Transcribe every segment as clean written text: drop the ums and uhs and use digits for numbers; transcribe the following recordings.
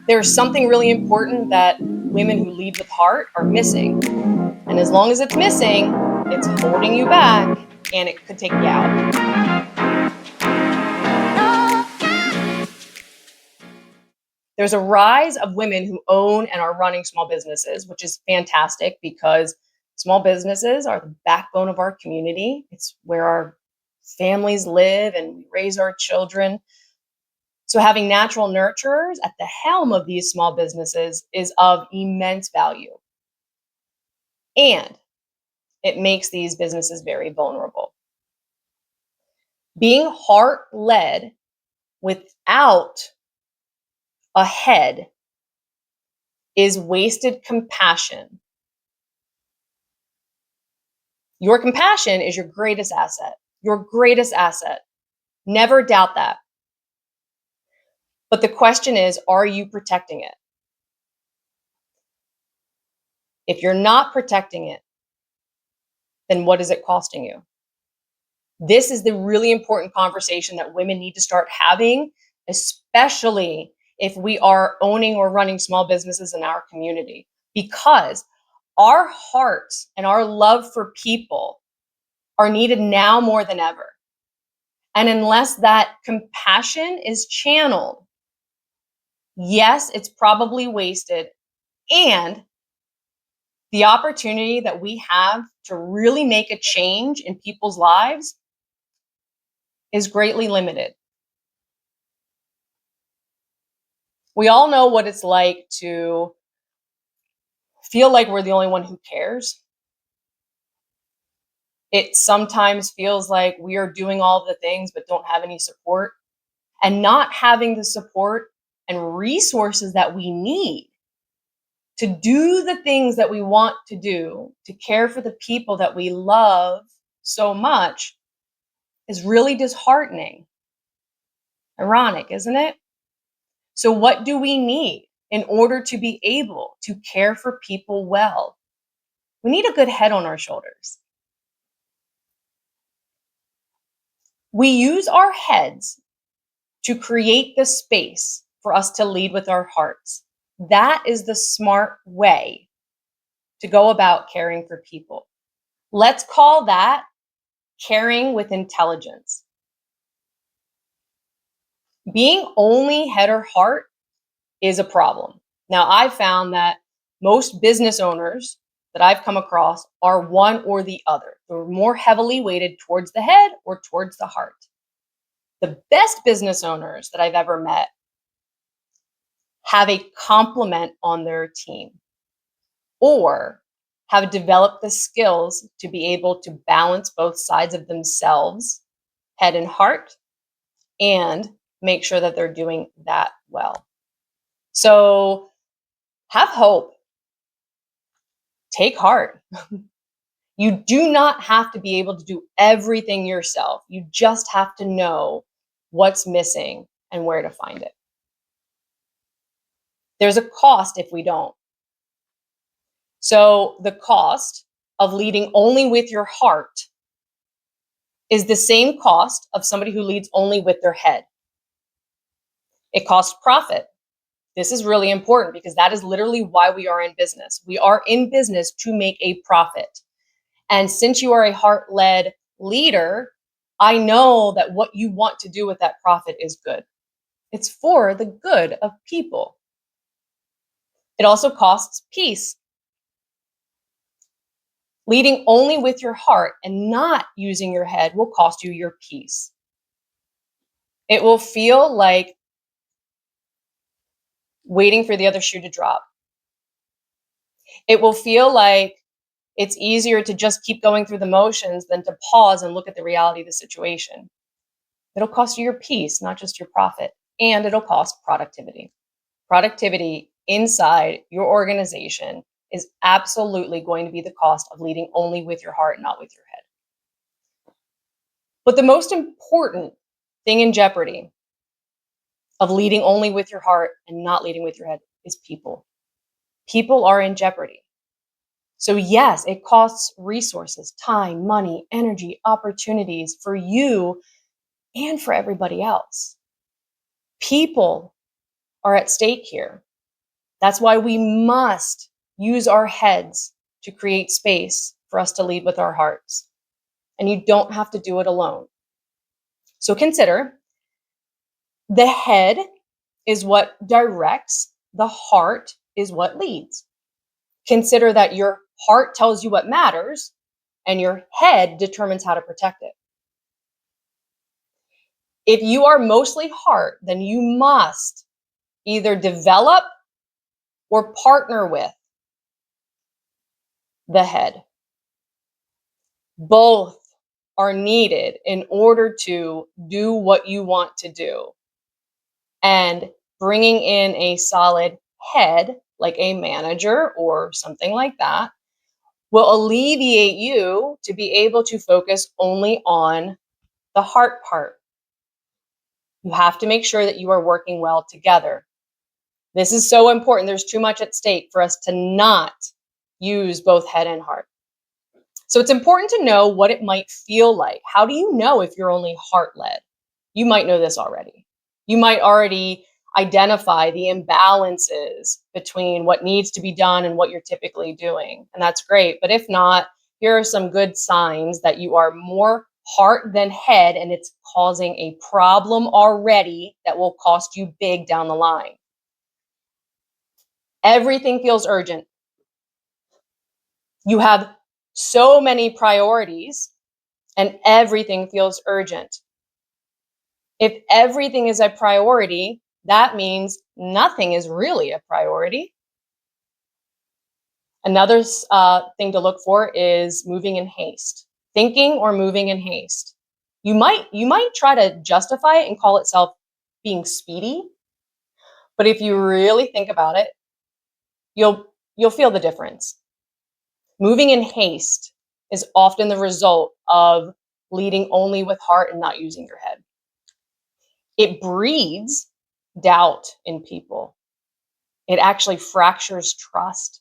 There's something really important that women who lead with heart are missing. And as long as it's missing, it's holding you back and it could take you out. There's a rise of women who own and are running small businesses, which is fantastic because small businesses are the backbone of our community. It's where our families live and we raise our children. So having natural nurturers at the helm of these small businesses is of immense value. And it makes these businesses very vulnerable. Being heart-led without a head is wasted compassion. Your compassion is your greatest asset. Your greatest asset. Never doubt that. But the question is, are you protecting it? If you're not protecting it, then what is it costing you? This is the really important conversation that women need to start having, especially if we are owning or running small businesses in our community, because our hearts and our love for people are needed now more than ever. And unless that compassion is channeled, yes, it's probably wasted. And the opportunity that we have to really make a change in people's lives is greatly limited. We all know what it's like to feel like we're the only one who cares. It sometimes feels like we are doing all the things but don't have any support. And not having the support and resources that we need to do the things that we want to do, to care for the people that we love so much, is really disheartening. Ironic, isn't it? So what do we need in order to be able to care for people well? We need a good head on our shoulders. We use our heads to create the space for us to lead with our hearts. That is the smart way to go about caring for people. Let's call that caring with intelligence. Being only head or heart is a problem. Now, I've found that most business owners that I've come across are one or the other. They're more heavily weighted towards the head or towards the heart. The best business owners that I've ever met have a complement on their team or have developed the skills to be able to balance both sides of themselves, head and heart, and make sure that they're doing that well. So have hope. Take heart. You do not have to be able to do everything yourself. You just have to know what's missing and where to find it. There's a cost if we don't. So the cost of leading only with your heart is the same cost of somebody who leads only with their head. It costs profit. This is really important because that is literally why we are in business. We are in business to make a profit. And since you are a heart-led leader, I know that what you want to do with that profit is good. It's for the good of people. It also costs peace. Leading only with your heart and not using your head will cost you your peace. It will feel like waiting for the other shoe to drop. It will feel like it's easier to just keep going through the motions than to pause and look at the reality of the situation. It'll cost you your peace, not just your profit, and it'll cost productivity. Productivity inside your organization is absolutely going to be the cost of leading only with your heart, not with your head. But the most important thing in jeopardy of leading only with your heart and not leading with your head is people. People are in jeopardy. So yes, it costs resources, time, money, energy, opportunities for you and for everybody else. People are at stake here. That's why we must use our heads to create space for us to lead with our hearts. And you don't have to do it alone. So consider the head is what directs, the heart is what leads. Consider that your heart tells you what matters and your head determines how to protect it. If you are mostly heart, then you must either develop or partner with the head. Both are needed in order to do what you want to do. And bringing in a solid head, like a manager or something like that, will alleviate you to be able to focus only on the heart part. You have to make sure that you are working well together. This is so important. There's too much at stake for us to not use both head and heart. So it's important to know what it might feel like. How do you know if you're only heart-led? You might know this already. You might already identify the imbalances between what needs to be done and what you're typically doing. And that's great. But if not, here are some good signs that you are more heart than head, and it's causing a problem already that will cost you big down the line. Everything feels urgent. You have so many priorities and everything feels urgent. If everything is a priority, that means nothing is really a priority. Another thing to look for is moving in haste, thinking or moving in haste. You might try to justify it and call itself being speedy, but if you really think about it, you'll feel the difference. Moving in haste is often the result of leading only with heart and not using your head. It breeds doubt in people. It actually fractures trust.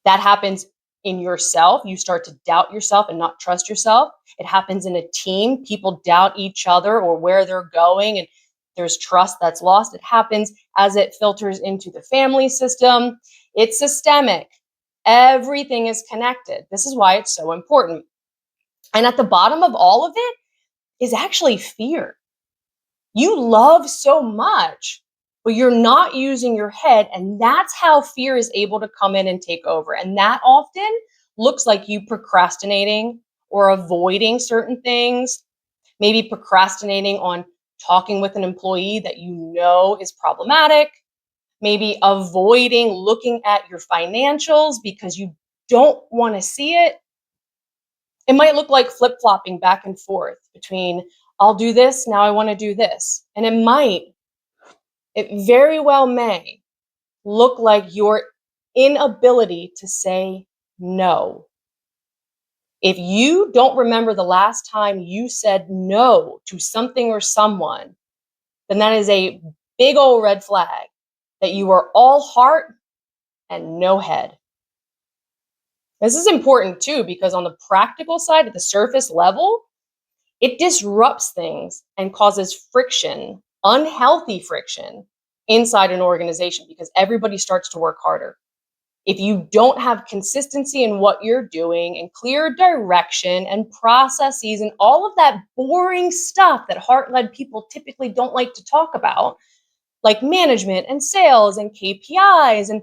That happens in yourself. You start to doubt yourself and not trust yourself. It happens in a team. People doubt each other or where they're going, and there's trust that's lost. It happens as it filters into the family system. It's systemic. Everything is connected. This is why it's so important. And at the bottom of all of it is actually fear. You love so much, but you're not using your head. And that's how fear is able to come in and take over. And that often looks like you procrastinating or avoiding certain things, maybe procrastinating on talking with an employee that you know is problematic, maybe avoiding looking at your financials because you don't want to see it. It might look like flip-flopping back and forth between, I'll do this, now I want to do this. And it very well may look like your inability to say no. If you don't remember the last time you said no to something or someone, then that is a big old red flag that you are all heart and no head. This is important too, because on the practical side, at the surface level, it disrupts things and causes friction, unhealthy friction inside an organization because everybody starts to work harder. If you don't have consistency in what you're doing and clear direction and processes and all of that boring stuff that heart-led people typically don't like to talk about, like management and sales and KPIs and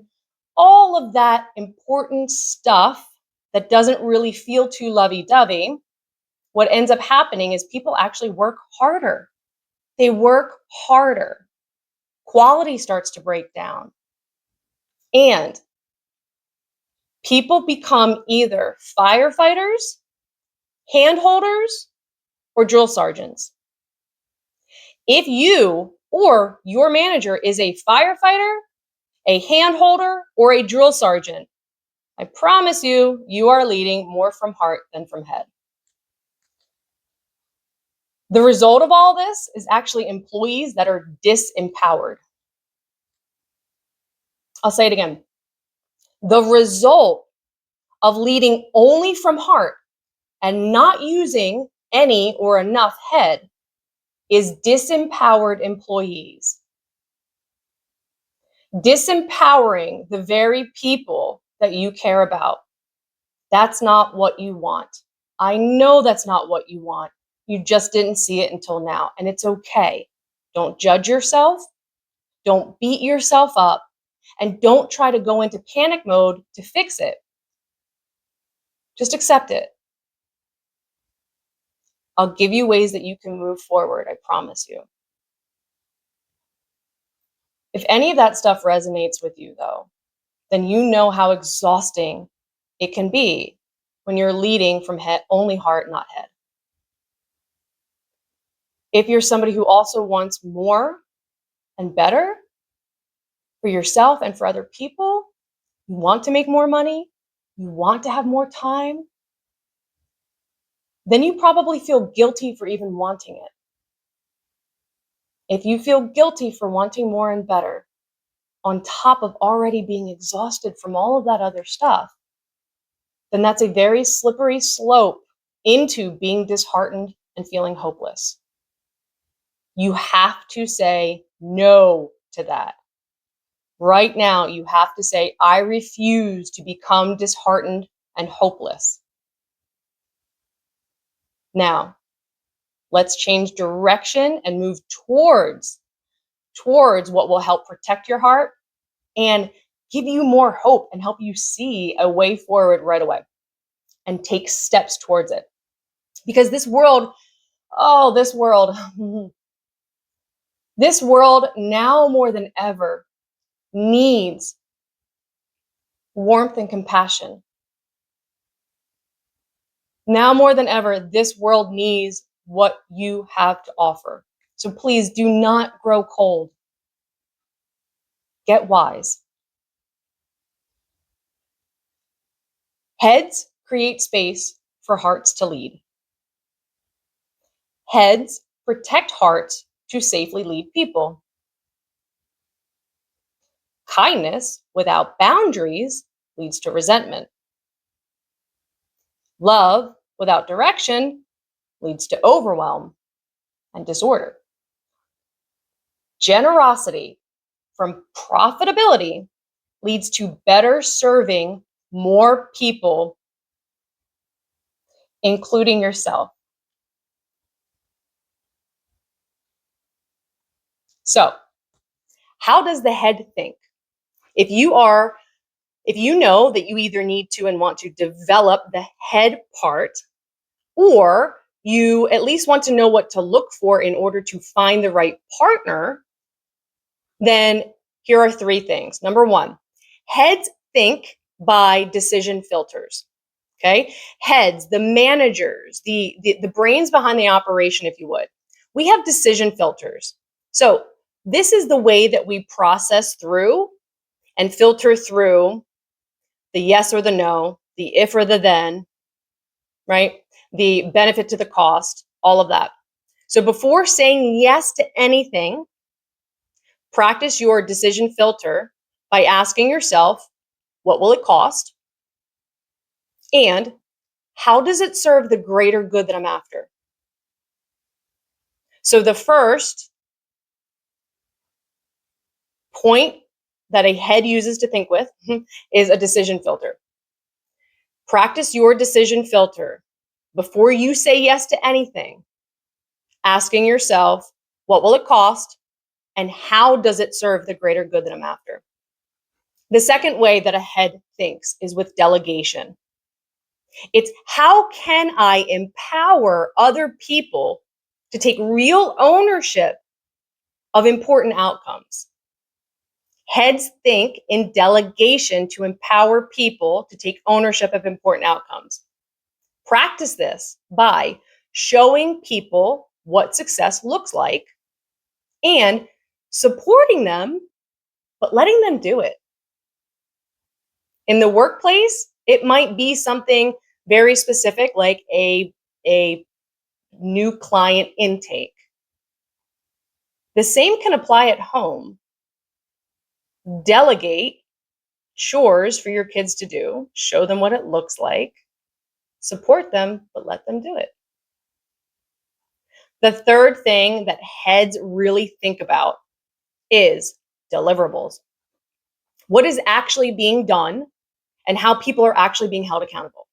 all of that important stuff that doesn't really feel too lovey-dovey, what ends up happening is people actually work harder. They work harder. Quality starts to break down. And people become either firefighters, handholders, or drill sergeants. If you or your manager is a firefighter, a handholder, or a drill sergeant, I promise you, you are leading more from heart than from head. The result of all this is actually employees that are disempowered. I'll say it again. The result of leading only from heart and not using any or enough head is disempowered employees. Disempowering the very people that you care about. That's not what you want. I know that's not what you want. You just didn't see it until now, and it's okay. Don't judge yourself. Don't beat yourself up, and don't try to go into panic mode to fix it. Just accept it. I'll give you ways that you can move forward, I promise you. If any of that stuff resonates with you, though, then you know how exhausting it can be when you're leading from head, only heart, not head. If you're somebody who also wants more and better for yourself and for other people, you want to make more money, you want to have more time, then you probably feel guilty for even wanting it. If you feel guilty for wanting more and better, on top of already being exhausted from all of that other stuff, then that's a very slippery slope into being disheartened and feeling hopeless. You have to say no to that. Right now, you have to say, I refuse to become disheartened and hopeless. Now, let's change direction and move towards what will help protect your heart and give you more hope and help you see a way forward right away and take steps towards it. Because this world, this world now more than ever needs warmth and compassion. Now more than ever, this world needs what you have to offer. So please do not grow cold. Get wise. Heads create space for hearts to lead. Heads protect hearts to safely lead people. Kindness without boundaries leads to resentment. Love without direction leads to overwhelm and disorder. Generosity from profitability leads to better serving more people, including yourself. So, how does the head think? If you know that you either need to and want to develop the head part, or you at least want to know what to look for in order to find the right partner, then here are 3 things. Number 1, heads think by decision filters. Okay? Heads, the managers, the brains behind the operation, if you would. We have decision filters. So this is the way that we process through and filter through the yes or the no, the if or the then, right? The benefit to the cost, all of that. So before saying yes to anything, practice your decision filter by asking yourself, what will it cost? And how does it serve the greater good that I'm after? So the first point that a head uses to think with is a decision filter. Practice your decision filter before you say yes to anything, asking yourself, what will it cost? And how does it serve the greater good that I'm after? The second way that a head thinks is with delegation. It's how can I empower other people to take real ownership of important outcomes? Heads think in delegation to empower people to take ownership of important outcomes. Practice this by showing people what success looks like and supporting them, but letting them do it. In the workplace, it might be something very specific like a new client intake. The same can apply at home. Delegate chores for your kids to do, show them what it looks like, support them, but let them do it. The third thing that heads really think about is deliverables. what is actually being done and how people are actually being held accountable.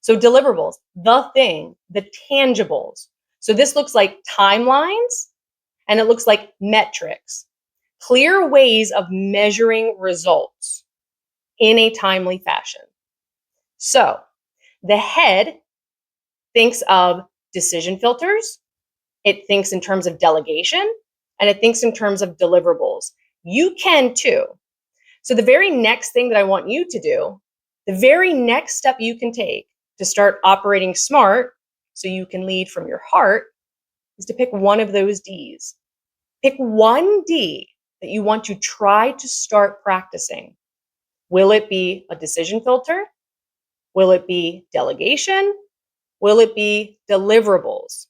So deliverables, the thing, the tangibles. So this looks like timelines and it looks like metrics, clear ways of measuring results in a timely fashion. So the head thinks of decision filters, it thinks in terms of delegation, and it thinks in terms of deliverables. You can too. So the very next thing that I want you to do, the very next step you can take to start operating smart so you can lead from your heart is to pick one of those Ds. Pick one D that you want to try to start practicing. Will it be a decision filter? Will it be delegation? Will it be deliverables?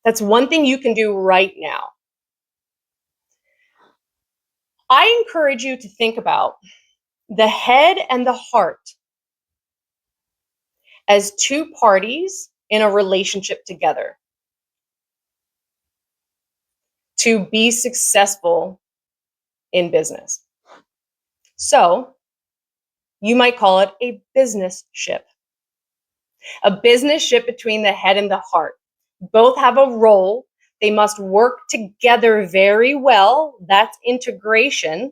That's one thing you can do right now. I encourage you to think about the head and the heart as two parties in a relationship together to be successful in business. So you might call it a business ship. A business ship between the head and the heart. Both have a role. They must work together very well. That's integration.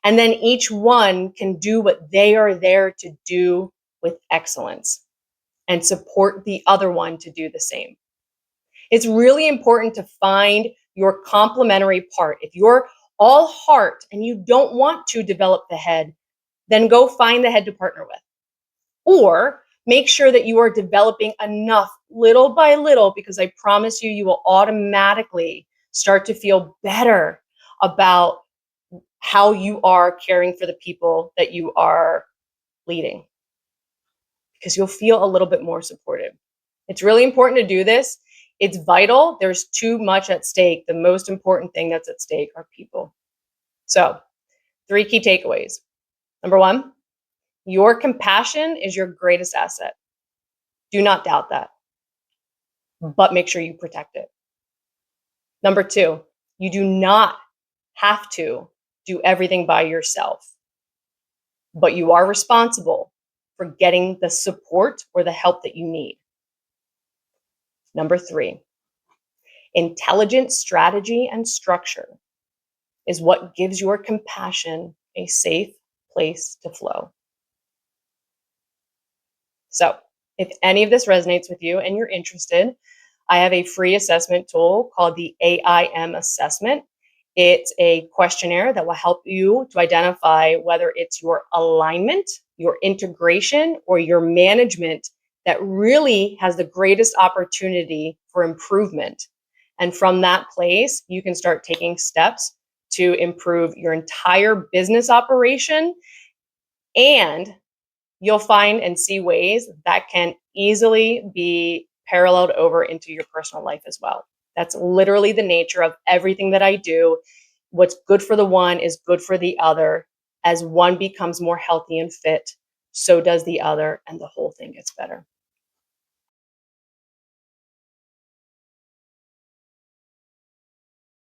And then each one can do what they are there to do with excellence and support the other one to do the same. It's really important to find your complementary part. If you're all heart and you don't want to develop the head, then go find the head to partner with. Or make sure that you are developing enough little by little, because I promise you, you will automatically start to feel better about how you are caring for the people that you are leading, because you'll feel a little bit more supported. It's really important to do this. It's vital. There's too much at stake. The most important thing that's at stake are people. So 3 key takeaways. Number 1, your compassion is your greatest asset. Do not doubt that, but make sure you protect it. Number 2, you do not have to do everything by yourself, but you are responsible for getting the support or the help that you need. Number 3, intelligent strategy and structure is what gives your compassion a safe place to flow. So, if any of this resonates with you and you're interested, I have a free assessment tool called the AIM assessment. It's a questionnaire that will help you to identify whether it's your alignment, your integration, or your management that really has the greatest opportunity for improvement. And from that place, you can start taking steps to improve your entire business operation, and you'll find and see ways that can easily be paralleled over into your personal life as well. That's literally the nature of everything that I do. What's good for the one is good for the other. As one becomes more healthy and fit, so does the other, and the whole thing gets better.